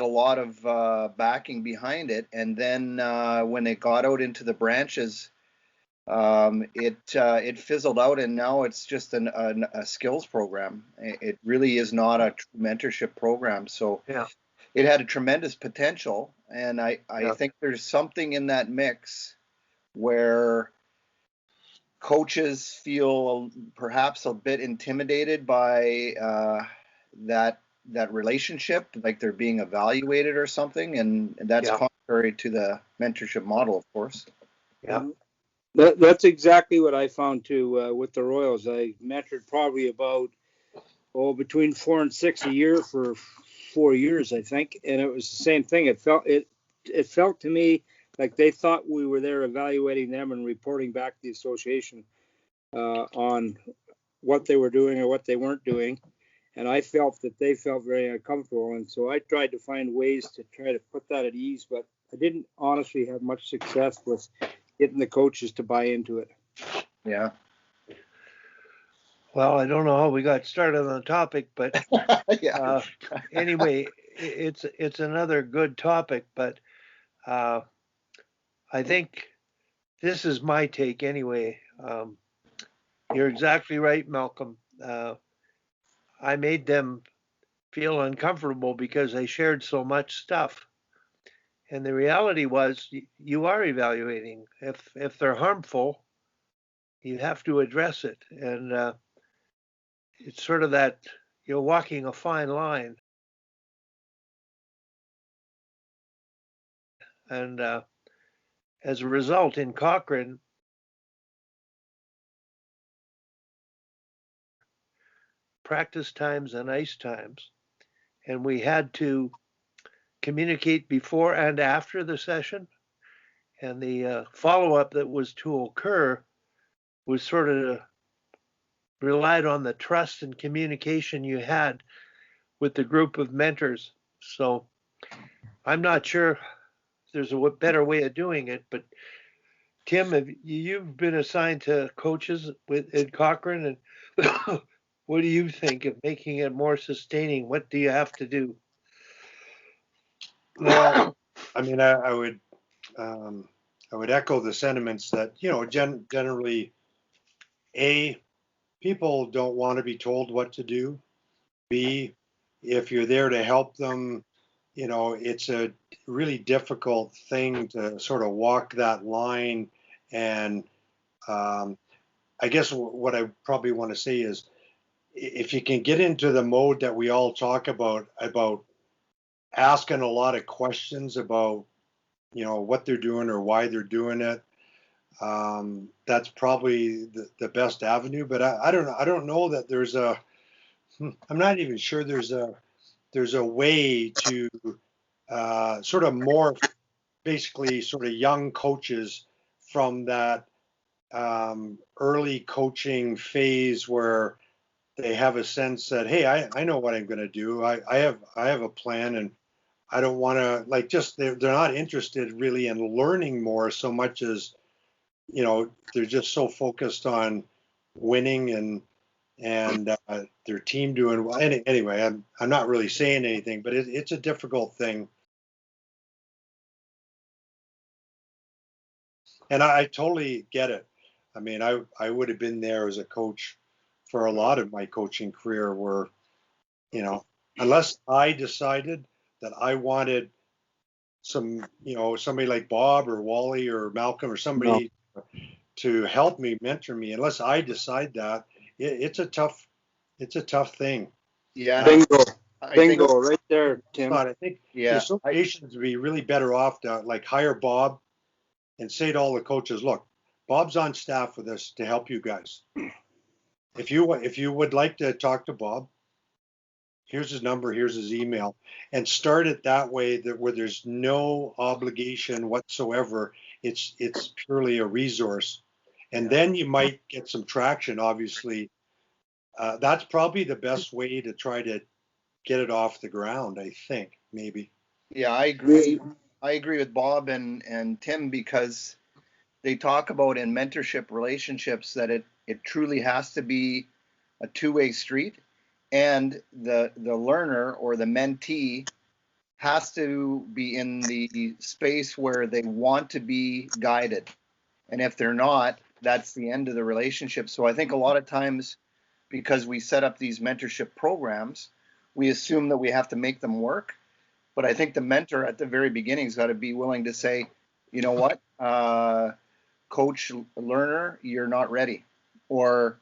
a lot of backing behind it. And then when it got out into the branches, it fizzled out, and now it's just a skills program. It really is not a true mentorship program. So Yeah. it had a tremendous potential, and I Yeah. think there's something in that mix where coaches feel perhaps a bit intimidated by that relationship, like they're being evaluated or something, and that's Yeah. contrary to the mentorship model, of course. Yeah. That's exactly what I found too with the Royals. I mentored probably about between 4 and 6 a year for 4 years, I think, and it was the same thing. It felt to me like they thought we were there evaluating them and reporting back to the association on what they were doing or what they weren't doing. And I felt that they felt very uncomfortable. And so I tried to find ways to try to put that at ease, but I didn't honestly have much success with getting the coaches to buy into it. Yeah. Well, I don't know how we got started on the topic, but Yeah. anyway, it's another good topic. But I think this is my take anyway. You're exactly right, Malcolm. I made them feel uncomfortable because I shared so much stuff. And the reality was you are evaluating. If they're harmful, you have to address it. And it's sort of that you're walking a fine line. And as a result, in Cochrane, practice times and ice times, and we had to communicate before and after the session. And the follow-up that was to occur was sort of relied on the trust and communication you had with the group of mentors. So I'm not sure there's a better way of doing it, but Tim, you've been assigned to coaches in Cochrane, and what do you think of making it more sustaining? What do you have to do? Well, I mean, I would echo the sentiments that generally, people don't want to be told what to do. B, if you're there to help them, it's a really difficult thing to sort of walk that line. And I guess what I probably want to say is, if you can get into the mode that we all talk about asking a lot of questions about what they're doing or why they're doing it, that's probably the best avenue. But I don't know that there's I'm not even sure there's a way to sort of morph basically sort of young coaches from that early coaching phase where they have a sense that, hey, I know what I'm going to do. I have a plan, and I don't want to they're not interested really in learning more so much as they're just so focused on winning and their team doing well. Anyway, I'm not really saying anything, but it's a difficult thing. And I totally get it. I mean, I would have been there as a coach for a lot of my coaching career where, unless I decided that I wanted somebody like Bob or Wally or Malcolm or somebody to help me, mentor me, unless I decide that, it's a tough thing. Yeah. Bingo, right there, Tim. I think the associations would be really better off to hire Bob and say to all the coaches, look, Bob's on staff with us to help you guys. If you would like to talk to Bob, here's his number, here's his email, and start it that way, where there's no obligation whatsoever. It's purely a resource, and then you might get some traction. Obviously, that's probably the best way to try to get it off the ground. I think maybe. Yeah, I agree. I agree with Bob and Tim, because they talk about in mentorship relationships that it truly has to be a two-way street, and the learner or the mentee has to be in the space where they want to be guided. And if they're not, that's the end of the relationship. So I think a lot of times, because we set up these mentorship programs, we assume that we have to make them work. But I think the mentor at the very beginning has got to be willing to say, you know what, coach learner, you're not ready. Or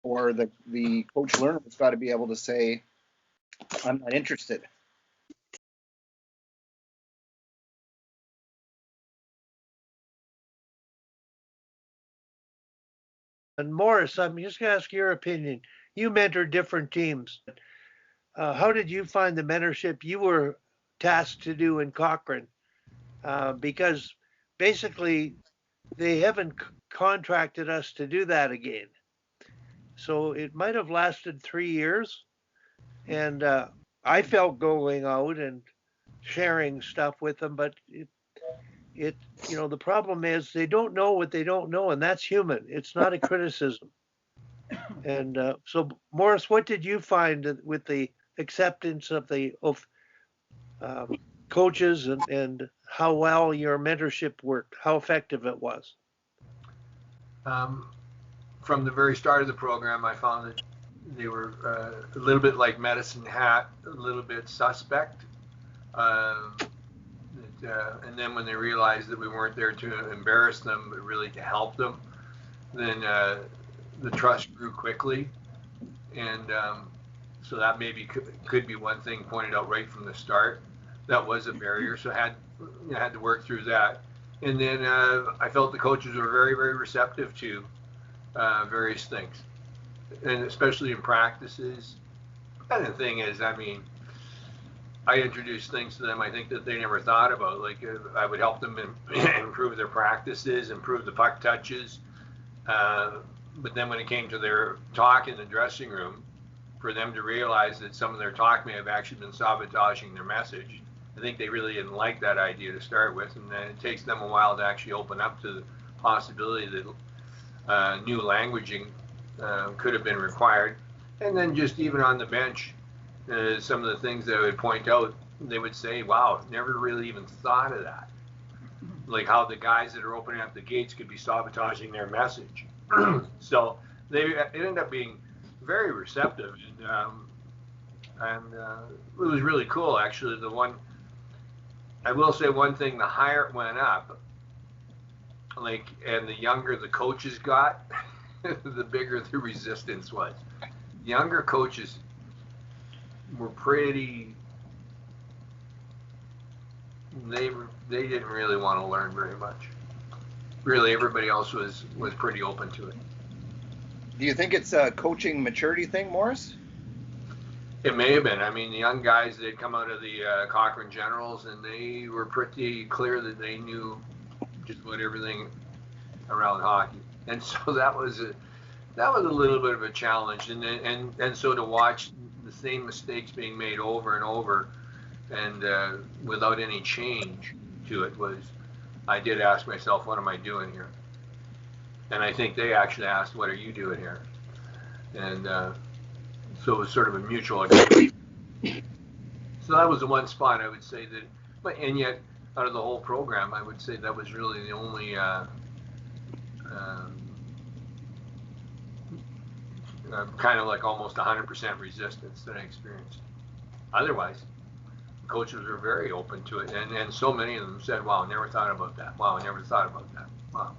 the coach learner has got to be able to say, I'm not interested. And Morris, I'm just going to ask your opinion. You mentor different teams. How did you find the mentorship you were tasked to do in Cochrane? Because basically, they haven't contracted us to do that again. So it might have lasted 3 years. And I felt going out and sharing stuff with them, but the problem is they don't know what they don't know, and that's human. It's not a criticism. And so, Morris, what did you find with the acceptance of coaches and how well your mentorship worked, how effective it was? From the very start of the program, I found that they were a little bit like Medicine Hat, a little bit suspect. And then when they realized that we weren't there to embarrass them, but really to help them, then the trust grew quickly. And so that maybe could be one thing pointed out right from the start. That was a barrier, so I had to work through that. And then I felt the coaches were very, very receptive to various things, and especially in practices. And the thing is, I mean, I introduced things to them I think that they never thought about. Like I would help them improve their practices, improve the puck touches. But then when it came to their talk in the dressing room, for them to realize that some of their talk may have actually been sabotaging their message, I think they really didn't like that idea to start with. And then it takes them a while to actually open up to the possibility that new languaging could have been required. And then just even on the bench, some of the things that I would point out, they would say, wow, never really even thought of that. Like how the guys that are opening up the gates could be sabotaging their message. So it ended up being very receptive. And it was really cool, actually. I will say one thing, the higher it went up, and the younger the coaches got, the bigger the resistance was. Younger coaches were they didn't really want to learn very much. Really, everybody else was pretty open to it. Do you think it's a coaching maturity thing, Morris? It may have been. I mean, the young guys, they'd come out of the Cochrane Generals, and they were pretty clear that they knew just about everything around hockey. And so that was a little bit of a challenge. And so to watch the same mistakes being made over and over, and without any change to it, I did ask myself, what am I doing here? And I think they actually asked, what are you doing here? And so it was sort of a mutual agreement. So that was the one spot I would say that, and yet out of the whole program, I would say that was really the only kind of like almost 100% resistance that I experienced. Otherwise, coaches were very open to it, and so many of them said, wow, I never thought about that. Wow, I never thought about that. Wow,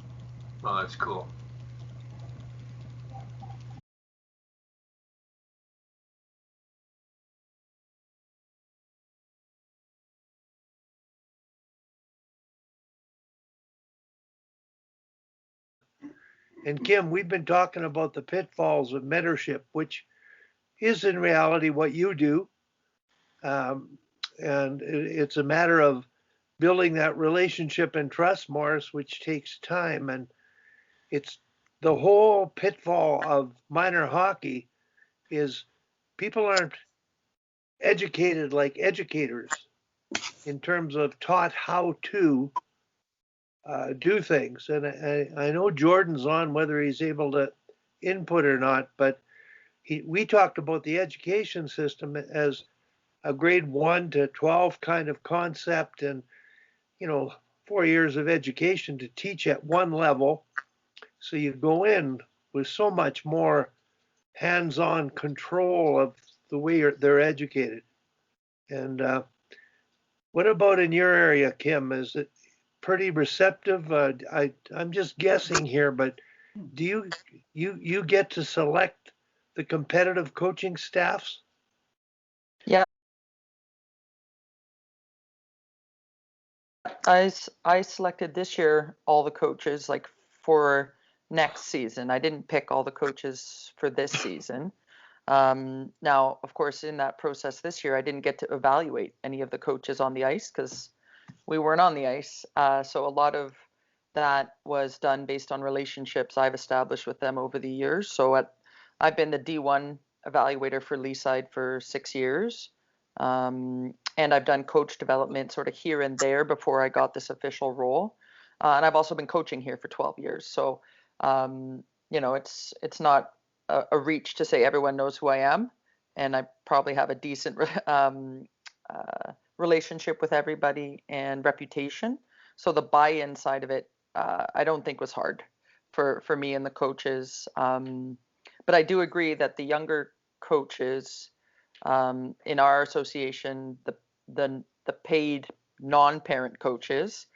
well, that's cool. And Kim, we've been talking about the pitfalls of mentorship, which is in reality what you do. And it's a matter of building that relationship and trust, Morris, which takes time. And it's the whole pitfall of minor hockey is people aren't educated like educators in terms of taught how to do things. And I know Jordan's on, whether he's able to input or not, but we talked about the education system as a grade 1 to 12 kind of concept, and 4 years of education to teach at one level. So you go in with so much more hands-on control of the way they're educated. And what about in your area, Kim? Is it pretty receptive? I'm just guessing here, but do you get to select the competitive coaching staffs? Yeah, I selected this year all the coaches like for next season. I didn't pick all the coaches for this season. Now, of course, in that process this year, I didn't get to evaluate any of the coaches on the ice because we weren't on the ice. So a lot of that was done based on relationships I've established with them over the years. So I've been the D1 evaluator for Leaside for 6 years. And I've done coach development sort of here and there before I got this official role. And I've also been coaching here for 12 years. So, it's not a reach to say everyone knows who I am. And I probably have a decent relationship with everybody and reputation. So the buy-in side of it, I don't think was hard for me and the coaches. But I do agree that the younger coaches in our association, the paid non-parent coaches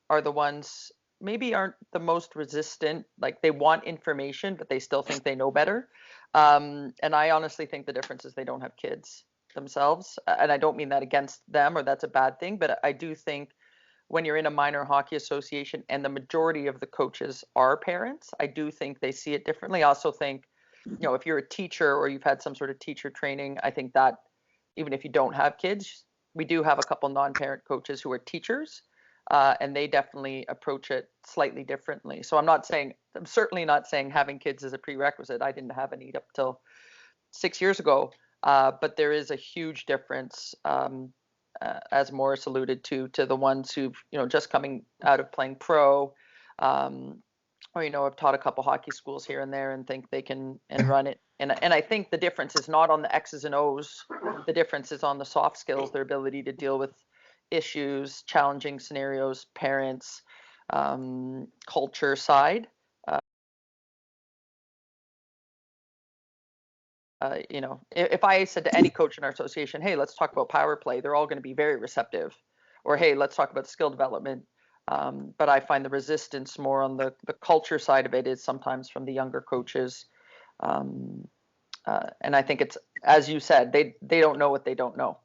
are the ones maybe aren't the most resistant. Like they want information, but they still think they know better. And I honestly think the difference is they don't have kids themselves. And I don't mean that against them or that's a bad thing, but I do think when you're in a minor hockey association and the majority of the coaches are parents, I do think they see it differently. I also think, if you're a teacher or you've had some sort of teacher training, I think that even if you don't have kids, we do have a couple non-parent coaches who are teachers, and they definitely approach it slightly differently. So I'm certainly not saying having kids is a prerequisite. I didn't have any up till 6 years ago, but there is a huge difference, as Morris alluded to the ones who've, just coming out of playing pro, or I've taught a couple hockey schools here and there and think they can and run it. And I think the difference is not on the X's and O's. The difference is on the soft skills, their ability to deal with issues, challenging scenarios, parents, culture side. If I said to any coach in our association, hey, let's talk about power play, they're all going to be very receptive. Or, hey, let's talk about skill development. But I find the resistance more on the culture side of it is sometimes from the younger coaches. And I think it's, as you said, they don't know what they don't know.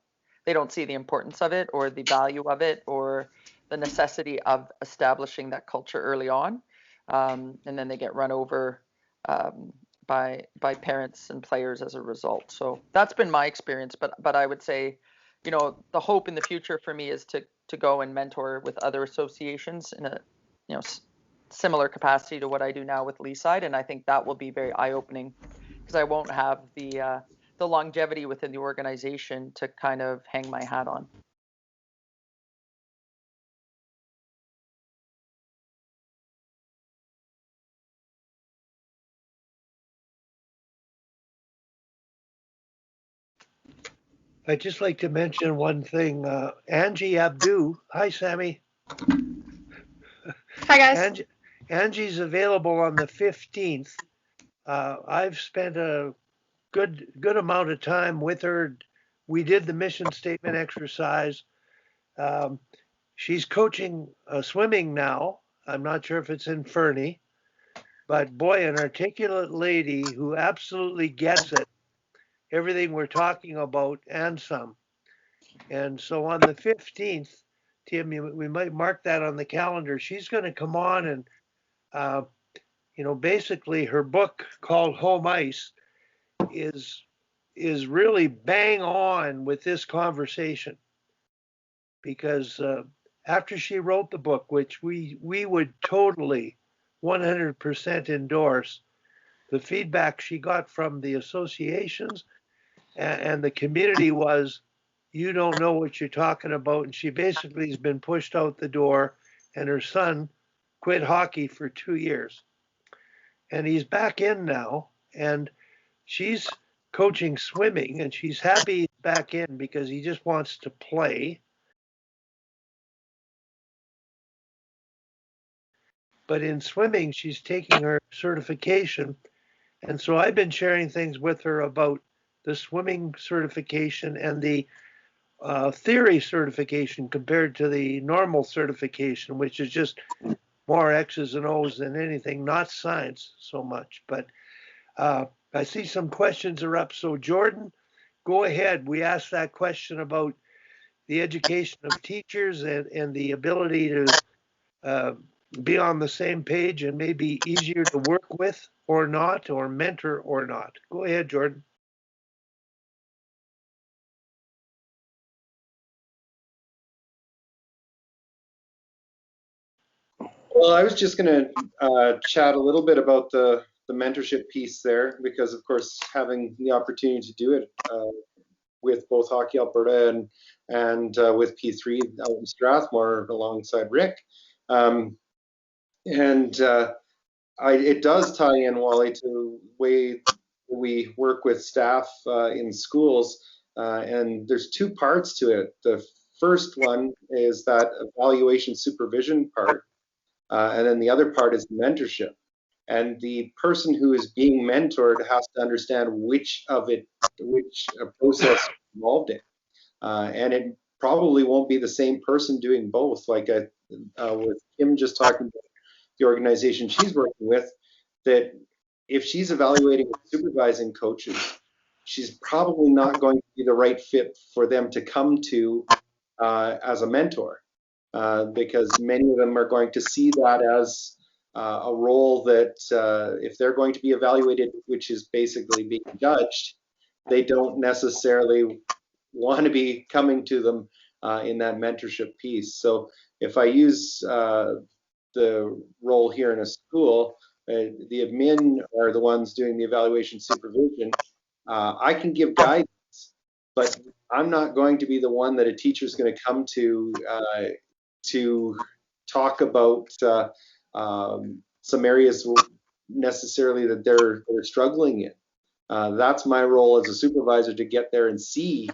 They don't see the importance of it or the value of it or the necessity of establishing that culture early on. And then they get run over by parents and players as a result. So that's been my experience. But I would say, the hope in the future for me is to go and mentor with other associations in a similar capacity to what I do now with Leaside, and I think that will be very eye-opening because I won't have the longevity within the organization to kind of hang my hat on. I'd just like to mention one thing. Angie Abdu. Hi, Sammy. Hi, guys. Angie's available on the 15th. I've spent a good amount of time with her. We did the mission statement exercise. She's coaching swimming now. I'm not sure if it's in Fernie, but boy, an articulate lady who absolutely gets it. Everything we're talking about and some. And so on the 15th, Tim, we might mark that on the calendar. She's going to come on and, basically her book called Home Ice is really bang on with this conversation. Because after she wrote the book, which we would totally 100% endorse, the feedback she got from the associations and the community was, you don't know what you're talking about. And she basically has been pushed out the door, and her son quit hockey for 2 years. And he's back in now, and she's coaching swimming, and she's happy back in because he just wants to play. But in swimming, she's taking her certification. And so I've been sharing things with her about the swimming certification and the theory certification compared to the normal certification, which is just more X's and O's than anything, not science so much. But I see some questions are up. So Jordan, go ahead. We asked that question about the education of teachers and the ability to be on the same page and maybe easier to work with or not, or mentor or not. Go ahead, Jordan. Well, I was just going to chat a little bit about the mentorship piece there, because of course having the opportunity to do it with both Hockey Alberta and with P3 out in Strathmore alongside Rick, it does tie in, Wally, to the way we work with staff in schools, and there's two parts to it. The first one is that evaluation supervision part, and then the other part is mentorship. And the person who is being mentored has to understand which process involved in. And it probably won't be the same person doing both. Like with Kim just talking about the organization she's working with, that if she's evaluating and supervising coaches, she's probably not going to be the right fit for them to come to as a mentor, because many of them are going to see that as a role that if they're going to be evaluated, which is basically being judged, they don't necessarily want to be coming to them in that mentorship piece. So if I use the role here in a school, the admin are the ones doing the evaluation supervision. I can give guidance, but I'm not going to be the one that a teacher is going to come to talk about some areas necessarily that they're struggling in. That's my role as a supervisor, to get there and see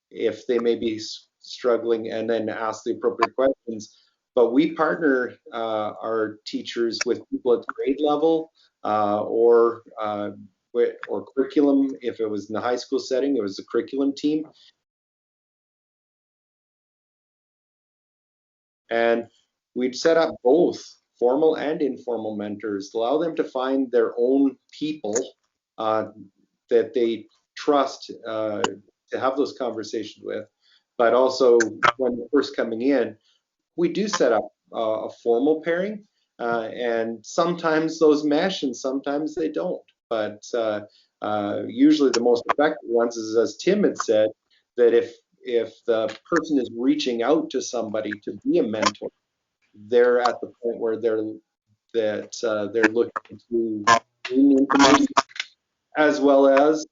if they may be struggling and then ask the appropriate questions. But we partner our teachers with people at the grade level or curriculum. If it was in the high school setting, it was the curriculum team. And we'd set up both formal and informal mentors, allow them to find their own people that they trust to have those conversations with. But also, when they're first coming in, we do set up a formal pairing, and sometimes those mesh and sometimes they don't. But usually the most effective ones is, as Tim had said, that if the person is reaching out to somebody to be a mentor, they're at the point where they're looking to gain information, as well as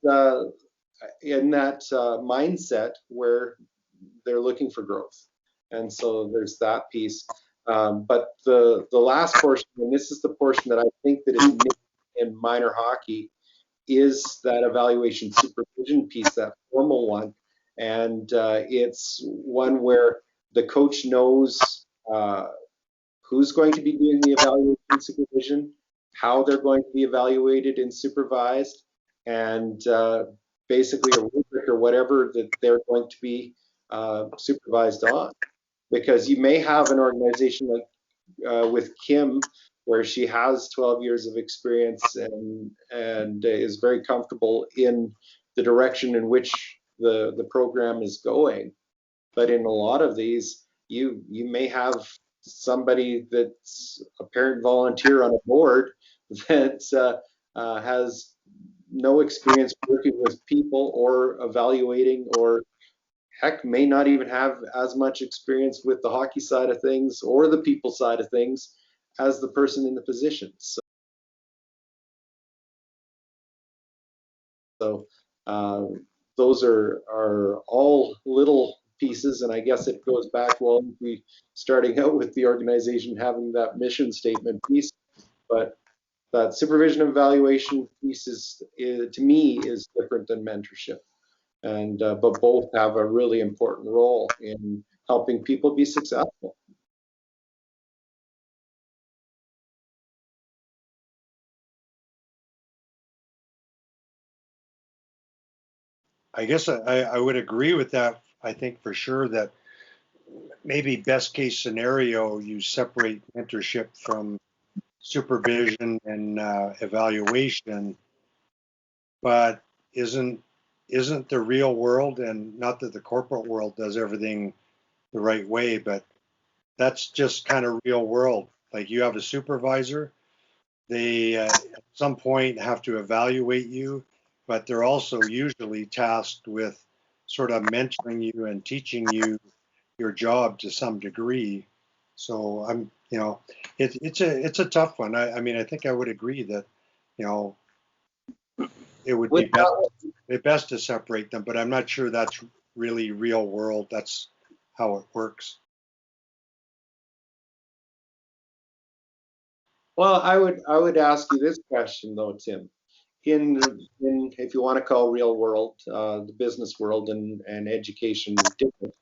in that mindset where they're looking for growth. And so there's that piece. But the last portion, and this is the portion that I think that is missing in minor hockey, is that evaluation supervision piece, that formal one. And it's one where the coach knows who's going to be doing the evaluation supervision, how they're going to be evaluated and supervised, and basically a rubric or whatever that they're going to be supervised on. Because you may have an organization like with Kim, where she has 12 years of experience and is very comfortable in the direction in which the program is going. But in a lot of these, you may have somebody that's a parent volunteer on a board that has no experience working with people or evaluating, or heck, may not even have as much experience with the hockey side of things or the people side of things as the person in the position. So those are all little pieces, and I guess it goes back, well, we starting out with the organization having that mission statement piece, but that supervision and evaluation piece is to me is different than mentorship. and but both have a really important role in helping people be successful. I guess I would agree with that. I think for sure that maybe best case scenario, you separate mentorship from supervision and evaluation, but isn't the real world, and not that the corporate world does everything the right way, but that's just kind of real world. Like you have a supervisor, they at some point have to evaluate you, but they're also usually tasked with sort of mentoring you and teaching you your job to some degree. So it's a tough one. I mean, I think I would agree that, you know, it would be best to separate them, but I'm not sure that's really real world. That's how it works. Well, I would ask you this question though, Tim. In if you want to call real world, the business world and education different,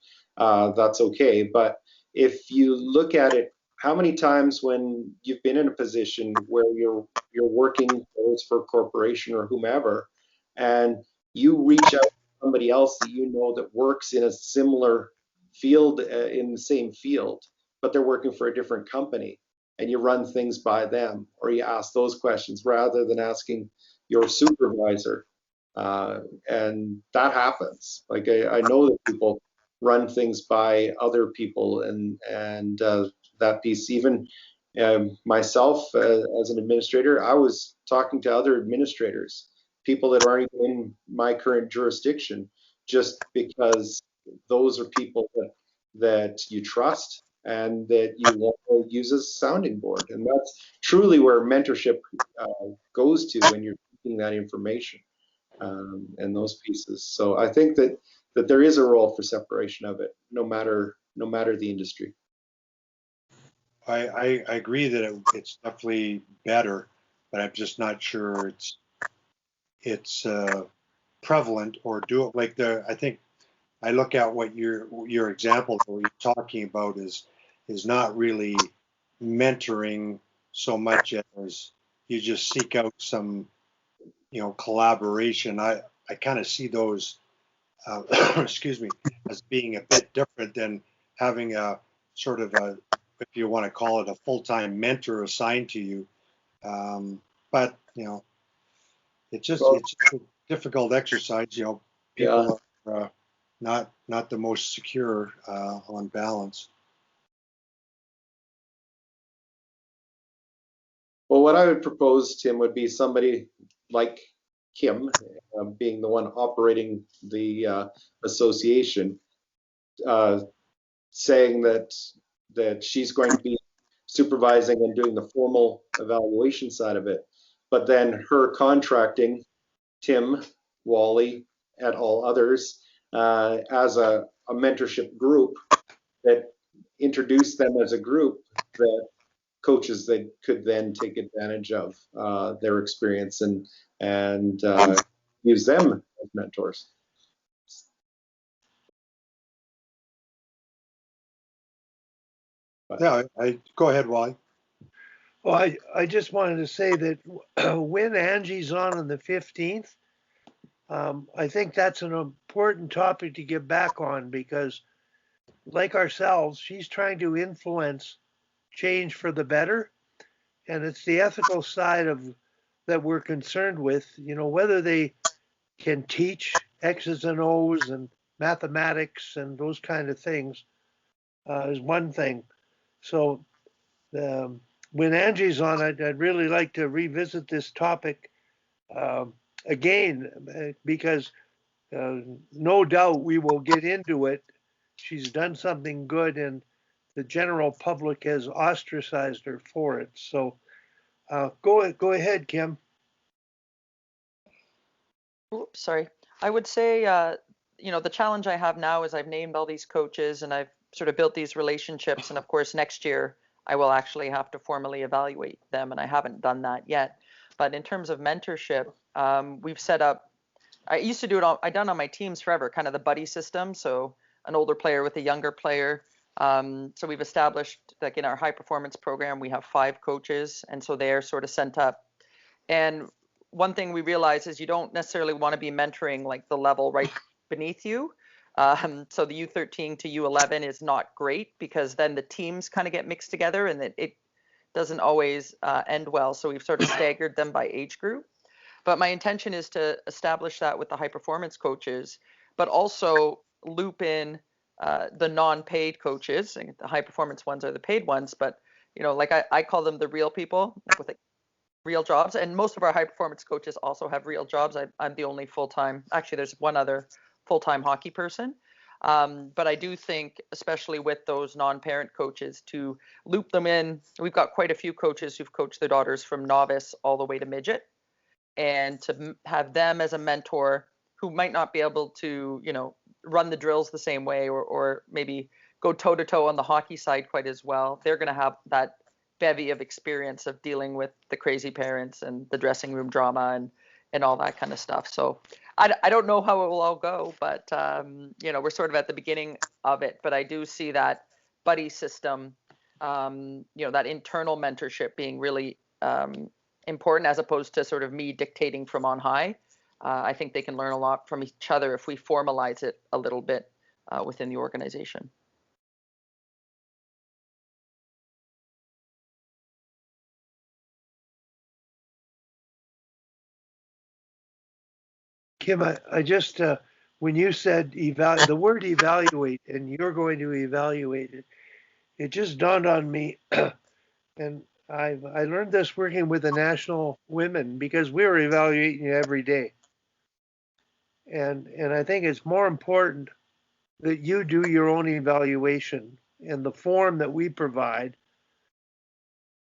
that's okay. But if you look at it, how many times when you've been in a position where you're working, whether it's for a corporation or whomever, and you reach out to somebody else that you know that works in a similar field, in the same field, but they're working for a different company, and you run things by them, or you ask those questions rather than asking your supervisor. And that happens. Like I know that people run things by other people, and that piece. Even myself as an administrator, I was talking to other administrators, people that aren't even in my current jurisdiction, just because those are people that you trust and that you want to use as a sounding board. And that's truly where mentorship goes to when you're seeking that information, and those pieces. So I think that there is a role for separation of it, no matter the industry. I agree that it's definitely better, but I'm just not sure it's prevalent or do it like I think I look at what your example that you're talking about is not really mentoring so much as you just seek out some, collaboration. I kind of see those excuse me, as being a bit different than having a sort of if you want to call it, a full-time mentor assigned to you. But it's a difficult exercise. Yeah. People are not the most secure on balance. Well, what I would propose, Tim, would be somebody like Kim, being the one operating the association, uh, saying that she's going to be supervising and doing the formal evaluation side of it, but then her contracting Tim, Wally, and all others as a mentorship group that introduced them as a group that coaches that could then take advantage of their experience and use them as mentors. But, Yeah, I go ahead, Wally. Well, I just wanted to say that when Angie's on the 15th, I think that's an important topic to get back on because, like ourselves, she's trying to influence change for the better. And it's the ethical side of that we're concerned with, whether they can teach X's and O's and mathematics and those kind of things is one thing. So when Angie's on, I'd really like to revisit this topic again because no doubt we will get into it. She's done something good, and the general public has ostracized her for it. So go ahead, Kim. Oops, sorry. I would say, the challenge I have now is I've named all these coaches and I've sort of built these relationships. And of course, next year I will actually have to formally evaluate them, and I haven't done that yet. But in terms of mentorship, we've set up I used to do it I done on my teams forever, kind of the buddy system. So an older player with a younger player. So we've established, like in our high performance program, we have 5 coaches, and so they're sort of sent up. And one thing we realize is you don't necessarily want to be mentoring like the level right beneath you. So the U13 to U11 is not great, because then the teams kind of get mixed together, and it doesn't always end well. So we've sort of staggered them by age group. But my intention is to establish that with the high performance coaches, but also loop in the non-paid coaches. And the high performance ones are the paid ones, but like I call them the real people, like with real jobs. And most of our high performance coaches also have real jobs. I'm the only full-time. Actually, there's one other full-time hockey person. But I do think, especially with those non-parent coaches, to loop them in. We've got quite a few coaches who've coached their daughters from novice all the way to midget, and to have them as a mentor who might not be able to, run the drills the same way, or maybe go toe to toe on the hockey side quite as well. They're going to have that bevy of experience of dealing with the crazy parents and the dressing room drama and all that kind of stuff. So I don't know how it will all go, but we're sort of at the beginning of it. But I do see that buddy system, that internal mentorship being really important, as opposed to sort of me dictating from on high. I think they can learn a lot from each other if we formalize it a little bit within the organization. Kim, I just, when you said the word evaluate, and you're going to evaluate it, it just dawned on me, and I learned this working with the national women, because we were evaluating every day. And I think it's more important that you do your own evaluation, and the form that we provide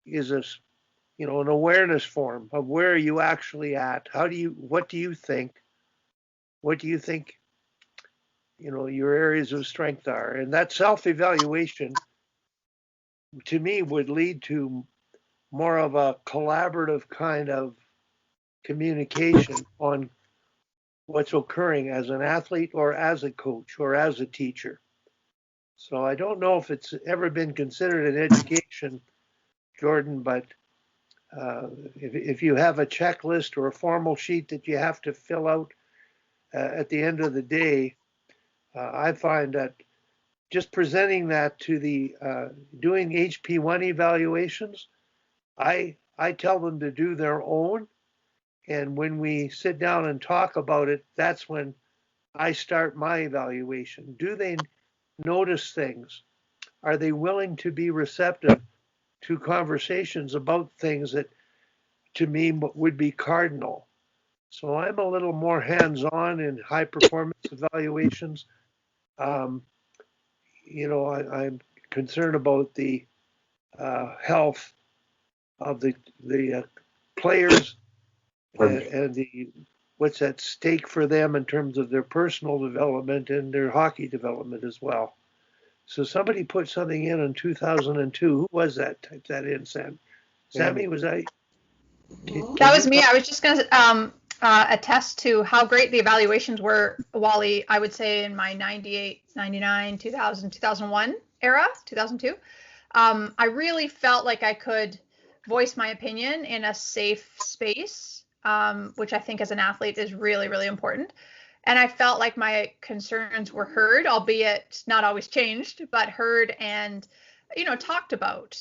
is an awareness form of where are you actually at? What do you think? What do you think, your areas of strength are? And that self-evaluation, to me, would lead to more of a collaborative kind of communication on what's occurring as an athlete or as a coach or as a teacher. So I don't know if it's ever been considered in education, Jordan, but if you have a checklist or a formal sheet that you have to fill out at the end of the day, I find that just presenting that to the doing HP1 evaluations, I tell them to do their own. And when we sit down and talk about it, that's when I start my evaluation. Do they notice things? Are they willing to be receptive to conversations about things that, to me, would be cardinal? So I'm a little more hands-on in high performance evaluations. I'm concerned about the health of the players and the what's at stake for them in terms of their personal development and their hockey development as well. So somebody put something in 2002. Who was that? Type that in, Sam. Sammy, was I? That was me. I was just going to attest to how great the evaluations were, Wally, I would say in my 98, 99, 2000, 2001 era, 2002. I really felt like I could voice my opinion in a safe space, which I think as an athlete is really, really important. And I felt like my concerns were heard, albeit not always changed, but heard and, talked about.